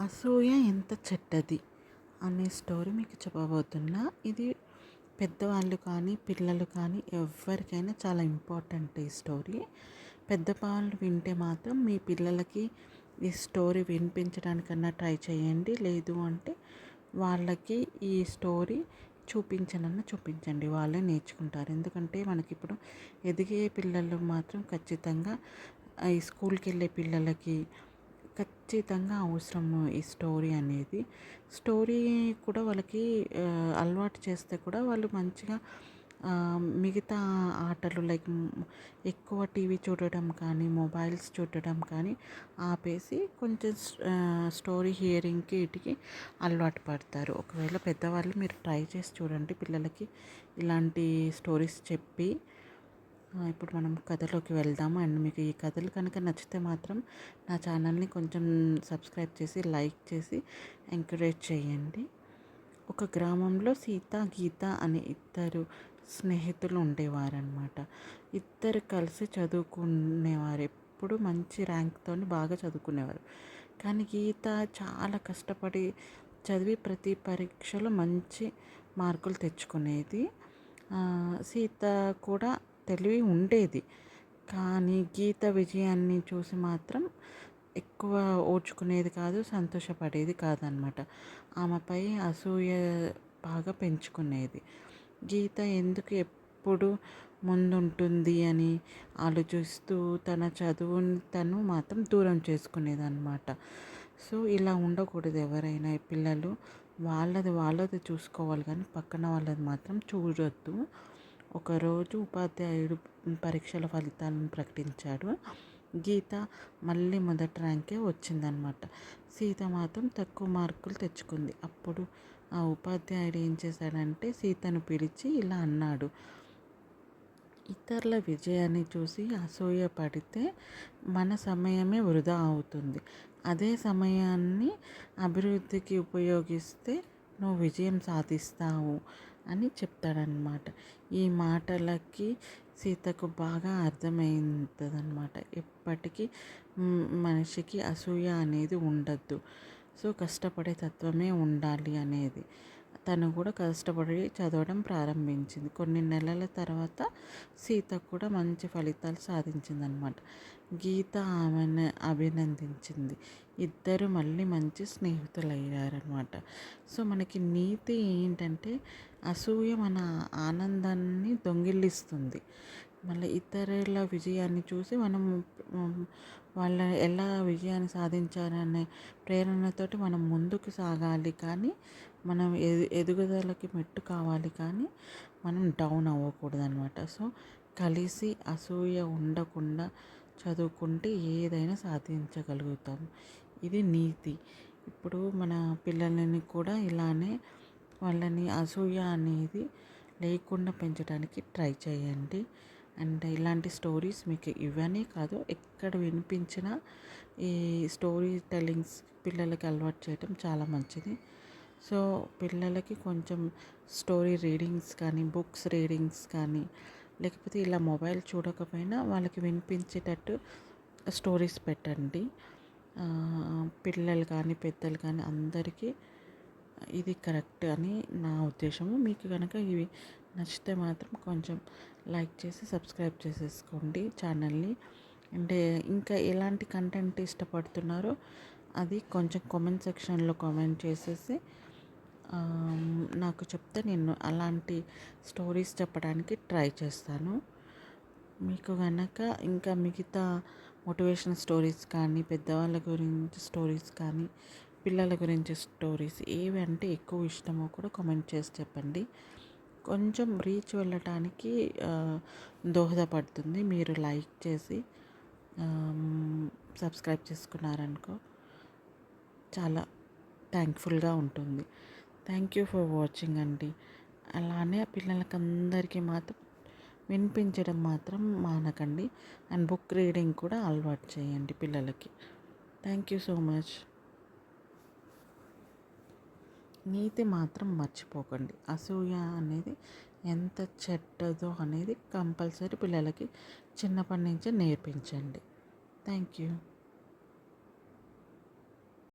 అసూయ ఎంత చెడ్డది అనే స్టోరీ మీకు చెప్పబోతున్నా. ఇది పెద్దవాళ్ళు కానీ పిల్లలు కానీ ఎవరికైనా చాలా ఇంపార్టెంట్ ఈ స్టోరీ. పెద్దవాళ్ళు వింటే మాత్రం మీ పిల్లలకి ఈ స్టోరీ వినిపించడానికన్నా ట్రై చేయండి. లేదు అంటే వాళ్ళకి ఈ స్టోరీ చూపించండి, వాళ్ళే నేర్చుకుంటారు. ఎందుకంటే మనకిప్పుడు ఎదిగే పిల్లలు మాత్రం ఖచ్చితంగా ఈ స్కూల్కి వెళ్ళే పిల్లలకి ఖచ్చితంగా అవసరము ఈ స్టోరీ అనేది. స్టోరీ కూడా వాళ్ళకి అలవాటు చేస్తే కూడా వాళ్ళు మంచిగా మిగతా ఆటలు లైక్ ఎక్కువ టీవీ చూడడం కానీ మొబైల్స్ చూడడం కానీ ఆపేసి కొంచెం స్టోరీ హియరింగ్కి వీటికి అలవాటు పడతారు. ఒకవేళ పెద్దవాళ్ళు మీరు ట్రై చేసి చూడండి పిల్లలకి ఇలాంటి స్టోరీస్ చెప్పి. ఇప్పుడు మనం కథలోకి వెళ్దాము. అండ్ మీకు ఈ కథలు కనుక నచ్చితే మాత్రం నా ఛానల్ని కొంచెం సబ్స్క్రైబ్ చేసి లైక్ చేసి ఎంకరేజ్ చేయండి. ఒక గ్రామంలో సీత గీత అనే ఇద్దరు స్నేహితులు ఉండేవారనమాట. ఇద్దరు కలిసి చదువుకునేవారు. ఎప్పుడు మంచి ర్యాంక్తో బాగా చదువుకునేవారు. కానీ గీత చాలా కష్టపడి చదివి ప్రతి పరీక్షలో మంచి మార్కులు తెచ్చుకునేది. సీత కూడా తెలివి ఉండేది. కానీ గీత విజయాన్ని చూసి మాత్రం ఎక్కువ ఓర్చుకునేది కాదు, సంతోషపడేది కాదనమాట. ఆమెపై అసూయ బాగా పెంచుకునేది. గీత ఎందుకు ఎప్పుడు ముందుంటుంది అని ఆలోచిస్తూ తన చదువుని తను మాత్రం దూరం చేసుకునేదన్నమాట. సో ఇలా ఉండకూడదు. ఎవరైనా పిల్లలు వాళ్ళది చూసుకోవాలి కానీ పక్కన వాళ్ళది మాత్రం చూడొద్దు. ఒకరోజు ఉపాధ్యాయుడు పరీక్షల ఫలితాలను ప్రకటించాడు. గీత మళ్ళీ మొదటి ర్యాంకే వచ్చిందనమాట. సీత మాత్రం తక్కువ మార్కులు తెచ్చుకుంది. అప్పుడు ఆ ఉపాధ్యాయుడు ఏం చేశాడంటే సీతను పిలిచి ఇలా అన్నాడు, ఇతరుల విజయాన్ని చూసి అసూయ పడితే మన సమయమే వృధా అవుతుంది. అదే సమయాన్ని అభివృద్ధికి ఉపయోగిస్తే నువ్వు విజయం సాధిస్తావు అని చెప్తాడనమాట. ఈ మాటలకి సీతకు బాగా అర్థమైందనమాట. ఎప్పటికీ మనిషికి అసూయ అనేది ఉండద్దు. సో కష్టపడే తత్వమే ఉండాలి అనేది. తను కూడా కష్టపడి చదవడం ప్రారంభించింది. కొన్ని నెలల తర్వాత సీత కూడా మంచి ఫలితాలు సాధించిందనమాట. గీత ఆమెను అభినందించింది. ఇద్దరు మళ్ళీ మంచి స్నేహితులయ్యారనమాట. సో మనకి నీతి ఏంటంటే అసూయ మన ఆనందాన్ని దొంగిలిస్తుంది. మళ్ళీ ఇతరుల విజయాన్ని చూసి మనం వాళ్ళ ఎలా విజయాన్ని సాధించారనే ప్రేరణతోటి మనం ముందుకు సాగాలి. కానీ మనం ఎదుగుదలకి మెట్టు కావాలి కానీ మనం డౌన్ అవ్వకూడదు అనమాట. సో కలిసి అసూయ ఉండకుండా చదువుకుంటే ఏదైనా సాధించగలుగుతాం. ఇది నీతి. ఇప్పుడు మన పిల్లలని కూడా ఇలానే వాళ్ళని అసూయ అనేది లేకుండా పెంచడానికి ట్రై చేయండి. అండ్ ఇలాంటి స్టోరీస్ మీకు ఇవన్నీ కాదు ఎక్కడ వినిపించినా ఈ స్టోరీ టెల్లింగ్స్ పిల్లలకి అలవాటు చేయటం చాలా మంచిది. సో పిల్లలకి కొంచెం స్టోరీ రీడింగ్స్ కానీ బుక్స్ రీడింగ్స్ కానీ లేకపోతే ఇలా మొబైల్ చూడకపోయినా వాళ్ళకి వినిపించేటట్టు స్టోరీస్ పెట్టండి. పిల్లలు కానీ పెద్దలు కానీ అందరికీ ఇది కరెక్ట్ అని నా ఉద్దేశము. మీకు కనుక ఇవి నచ్చితే మాత్రం కొంచెం లైక్ చేసి సబ్స్క్రైబ్ చేసేసుకోండి ఛానల్ని. అంటే ఇంకా ఎలాంటి కంటెంట్ ఇష్టపడుతున్నారో అది కొంచెం కామెంట్ సెక్షన్లో కామెంట్ చేసేసి నాకు చెప్తే నేను అలాంటి స్టోరీస్ చెప్పడానికి ట్రై చేస్తాను. మీకు కనుక ఇంకా మిగతా మోటివేషనల్ స్టోరీస్ కానీ పెద్దవాళ్ళ గురించి స్టోరీస్ కానీ పిల్లల గురించి స్టోరీస్ ఏవి అంటే ఎక్కువ ఇష్టమో కూడా కామెంట్ చేసి చెప్పండి. కొంచెం రీచ్ వెళ్ళటానికి దోహదపడుతుంది. మీరు లైక్ చేసి సబ్స్క్రైబ్ చేసుకున్నారనుకో చాలా థ్యాంక్ఫుల్గా ఉంటుంది. థ్యాంక్ యూ ఫర్ వాచింగ్ అండి. అలానే పిల్లలకి అందరికీ మాత్రం వినిపించడం మాత్రం మానకండి. అండ్ బుక్ రీడింగ్ కూడా అలవాటు చేయండి పిల్లలకి. Thank you so much. నీతి మాత్రం మర్చిపోకండి. అసూయ అనేది ఎంత చెడ్డదో అనేది కంపల్సరీ పిల్లలకి చిన్నప్పటి నుంచే నేర్పించండి. Thank you.